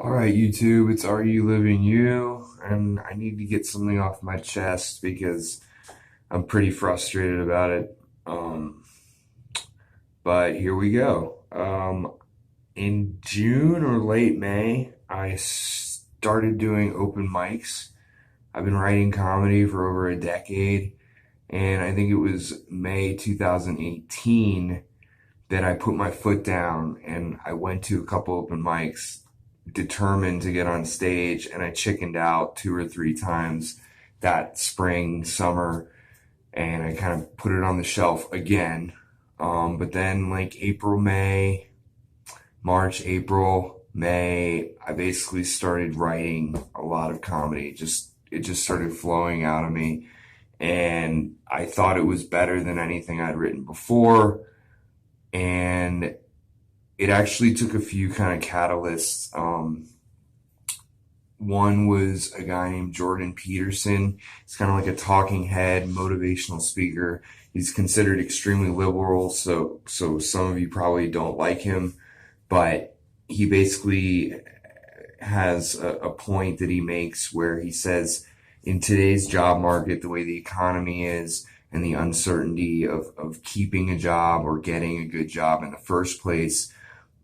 All right, YouTube, it's RULivingYou, and I need to get something off my chest because I'm pretty frustrated about it. But here we go. In June or late May, I started doing open mics. I've been writing comedy for over a decade, and I think it was May 2018 that I put my foot down and I went to a couple open mics determined to get on stage, and I chickened out two or three times that spring, summer, and I kind of put it on the shelf again. But then like April, May, March, April, May, I basically started writing a lot of comedy. It just started flowing out of me, and I thought it was better than anything I'd written before. And it actually took a few kind of catalysts. One was a guy named Jordan Peterson. He's kind of like a talking head, motivational speaker. He's considered extremely liberal, so some of you probably don't like him, but he basically has a point that he makes where he says, in today's job market, the way the economy is, and the uncertainty of keeping a job or getting a good job in the first place,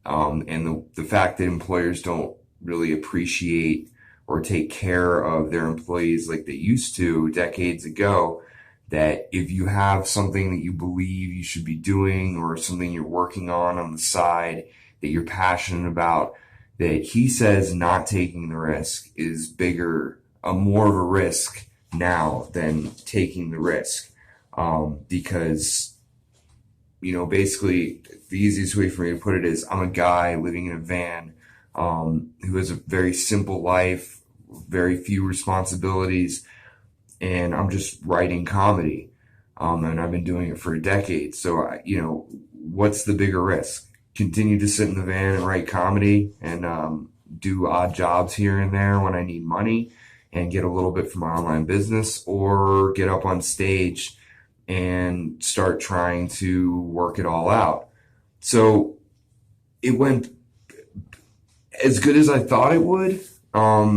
and the fact that employers don't really appreciate or take care of their employees like they used to decades ago, that if you have something that you believe you should be doing or something you're working on the side that you're passionate about, that he says not taking the risk is more of a risk now than taking the risk. Because, basically the easiest way for me to put it is I'm a guy living in a van, who has a very simple life, very few responsibilities, and I'm just writing comedy. And I've been doing it for a decade. So, what's the bigger risk? Continue to sit in the van and write comedy and do odd jobs here and there when I need money and get a little bit from my online business, or get up on stage and start trying to work it all out. So it went as good as I thought it would,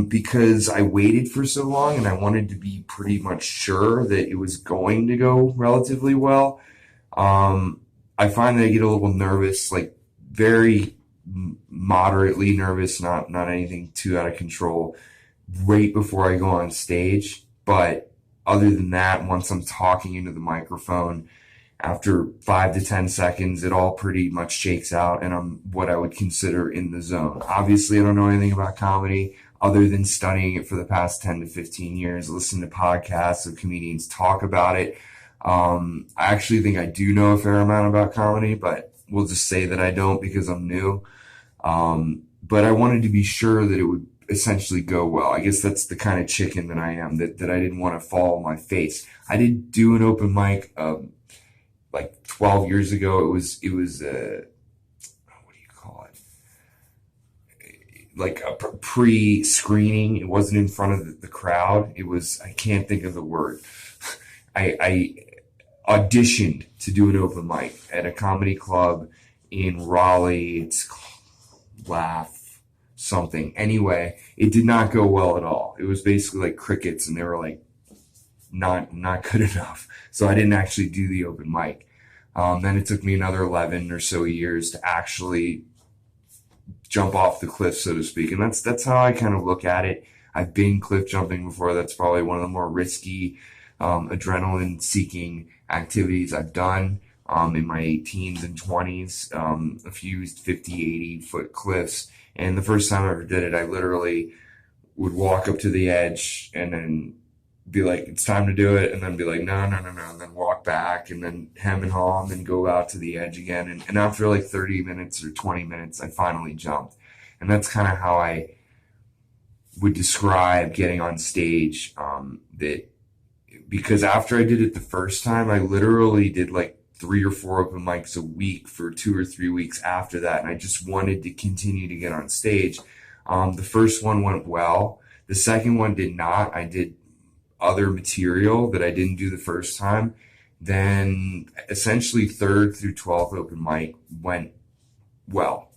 because I waited for so long and I wanted to be pretty much sure that it was going to go relatively well. I find that I get a little nervous, like very moderately nervous, not anything too out of control, right before I go on stage. But other than that, once I'm talking into the microphone, after 5 to 10 seconds, it all pretty much shakes out and I'm what I would consider in the zone. Obviously, I don't know anything about comedy other than studying it for the past 10 to 15 years, listen to podcasts of comedians talk about it. I actually think I do know a fair amount about comedy, but we'll just say that I don't because I'm new. But I wanted to be sure that it would essentially go well. I guess that's the kind of chicken that I am, that I didn't want to fall on my face. I did do an open mic, like 12 years ago. It was what do you call it? Like a pre-screening. It wasn't in front of the crowd. I can't think of the word. I auditioned to do an open mic at a comedy club in Raleigh. It's Laugh something. Anyway, it did not go well at all. It was basically like crickets, and they were like not good enough. So I didn't actually do the open mic. Then it took me another 11 or so years to actually jump off the cliff, so to speak. And that's how I kind of look at it. I've been cliff jumping before. That's probably one of the more risky, adrenaline seeking activities I've done, in my teens and 20s, a few 50, 80 foot cliffs. And the first time I ever did it, I literally would walk up to the edge and then be like, it's time to do it. And then be like, no. And then walk back and then hem and haw and then go out to the edge again. And after like 30 minutes or 20 minutes, I finally jumped. And that's kind of how I would describe getting on stage. Because after I did it the first time, I literally did like 3 or 4 open mics a week for 2 or 3 weeks after that. And I just wanted to continue to get on stage. The first one went well. The second one did not. I did other material that I didn't do the first time. Then essentially 3rd through 12th open mic went well.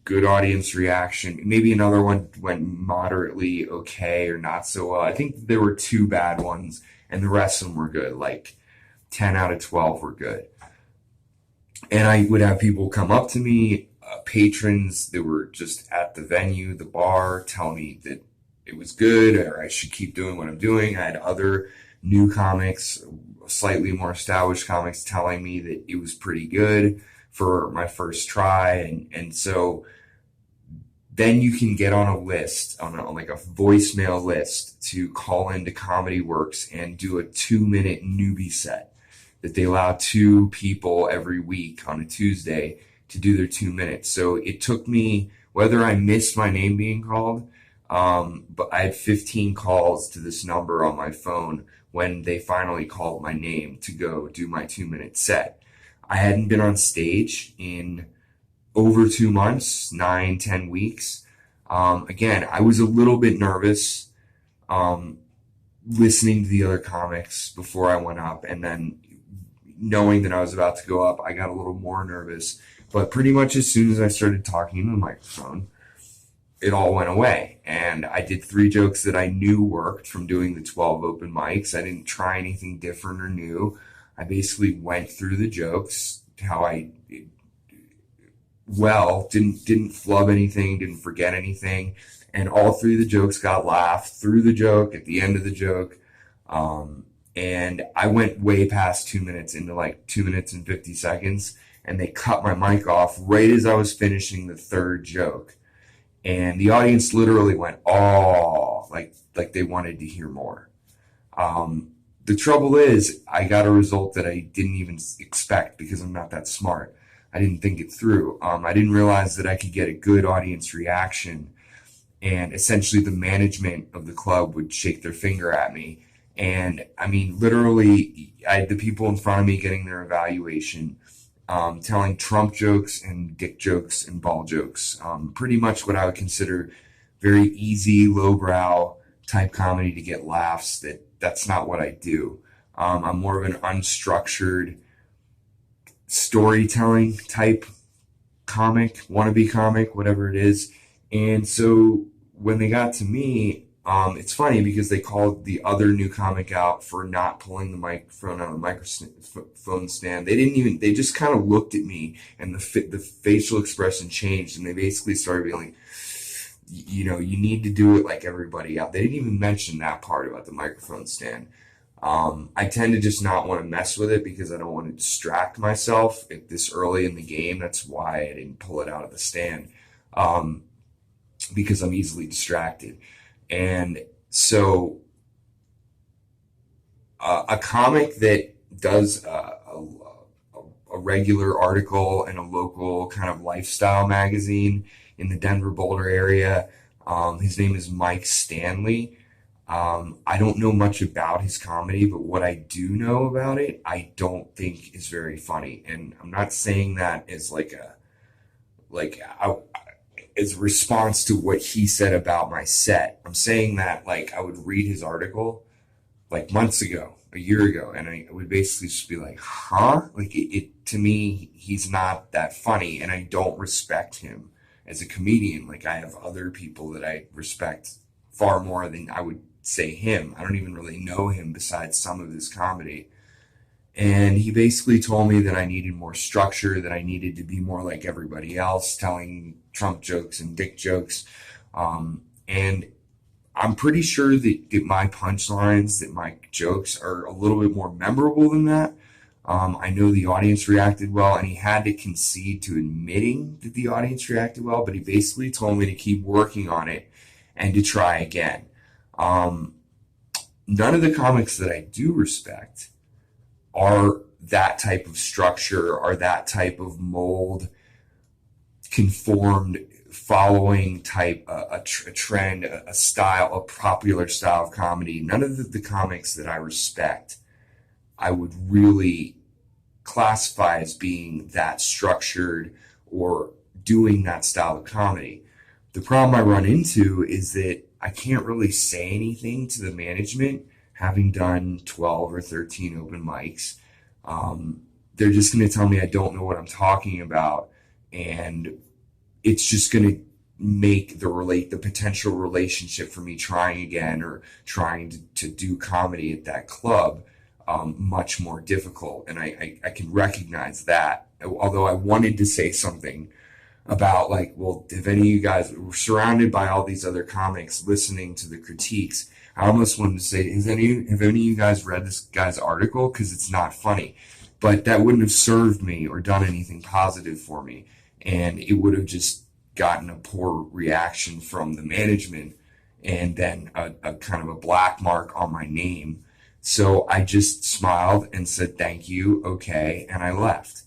Good audience reaction. Maybe another one went moderately okay or not so well. I think there were two bad ones, and the rest of them were good. Like 10 out of 12 were good. And I would have people come up to me, patrons that were just at the venue, the bar, tell me that it was good or I should keep doing what I'm doing. I had other new comics, slightly more established comics, telling me that it was pretty good for my first try. And so then you can get on a list, on like a voicemail list, to call into Comedy Works and do a 2-minute newbie set that they allow 2 people every week on a Tuesday to do their 2 minutes. So it took me, whether I missed my name being called, but I had 15 calls to this number on my phone when they finally called my name to go do my 2-minute set. I hadn't been on stage in over 2 months, 9-10 weeks. Again, I was a little bit nervous listening to the other comics before I went up, and then knowing that I was about to go up, I got a little more nervous. But pretty much as soon as I started talking into the microphone, it all went away. And I did 3 jokes that I knew worked from doing the 12 open mics. I didn't try anything different or new. I basically went through the jokes how I didn't flub anything, didn't forget anything, and all 3 of the jokes got laughed through the joke, at the end of the joke. And I went way past 2 minutes, into like 2 minutes and 50 seconds, and they cut my mic off right as I was finishing the 3rd joke. And the audience literally went, oh, like they wanted to hear more. The trouble is, I got a result that I didn't even expect because I'm not that smart. I didn't think it through. I didn't realize that I could get a good audience reaction, and essentially the management of the club would shake their finger at me. And I mean, literally, I had the people in front of me getting their evaluation, telling Trump jokes and dick jokes and ball jokes. Pretty much what I would consider very easy, lowbrow type comedy to get laughs. That's not what I do. I'm more of an unstructured storytelling type comic, wannabe comic, whatever it is. And so when they got to me, it's funny because they called the other new comic out for not pulling the microphone out of the microphone stand. They just kind of looked at me, and the facial expression changed, and they basically started being like, you need to do it like everybody else. They didn't even mention that part about the microphone stand. I tend to just not want to mess with it because I don't want to distract myself at this early in the game. That's why I didn't pull it out of the stand, because I'm easily distracted. And so a comic that does a regular article in a local kind of lifestyle magazine in the Denver Boulder area, his name is Mike Stanley. I don't know much about his comedy, but what I do know about it, I don't think is very funny. And I'm not saying that as as a response to what he said about my set. I'm saying that I would read his article months ago, a year ago, and I would basically just be like, huh? To me, he's not that funny, and I don't respect him as a comedian. I have other people that I respect far more than I would say him. I don't even really know him besides some of his comedy. And he basically told me that I needed more structure, that I needed to be more like everybody else, telling Trump jokes and dick jokes. And I'm pretty sure that my punchlines, that my jokes are a little bit more memorable than that. I know the audience reacted well, and he had to concede to admitting that the audience reacted well, but he basically told me to keep working on it and to try again. None of the comics that I do respect are that type of structure, are that type of mold, conformed, following type, a trend, a style, a popular style of comedy. None of the comics that I respect, I would really classify as being that structured or doing that style of comedy. The problem I run into is that I can't really say anything to the management, having done 12 or 13 open mics. They're just going to tell me I don't know what I'm talking about, and it's just going to make the potential relationship for me trying again or trying to do comedy at that club much more difficult. And I can recognize that. Although I wanted to say something about like, well, if any of you guys were surrounded by all these other comics listening to the critiques, I almost wanted to say, have any of you guys read this guy's article? Because it's not funny. But that wouldn't have served me or done anything positive for me. And it would have just gotten a poor reaction from the management and then a kind of a black mark on my name. So I just smiled and said, thank you, okay, and I left.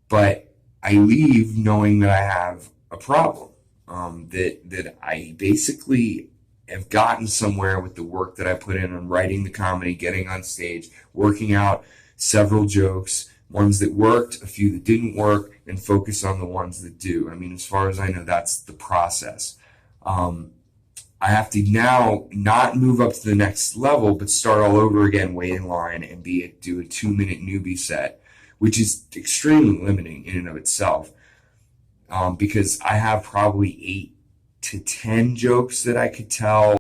But I leave knowing that I have a problem, that I basically have gotten somewhere with the work that I put in on writing the comedy, getting on stage, working out several jokes, ones that worked, a few that didn't work, and focus on the ones that do. I mean, as far as I know, that's the process. I have to now not move up to the next level, but start all over again, wait in line, and do a 2-minute newbie set, which is extremely limiting in and of itself, because I have probably 8 to 10 jokes that I could tell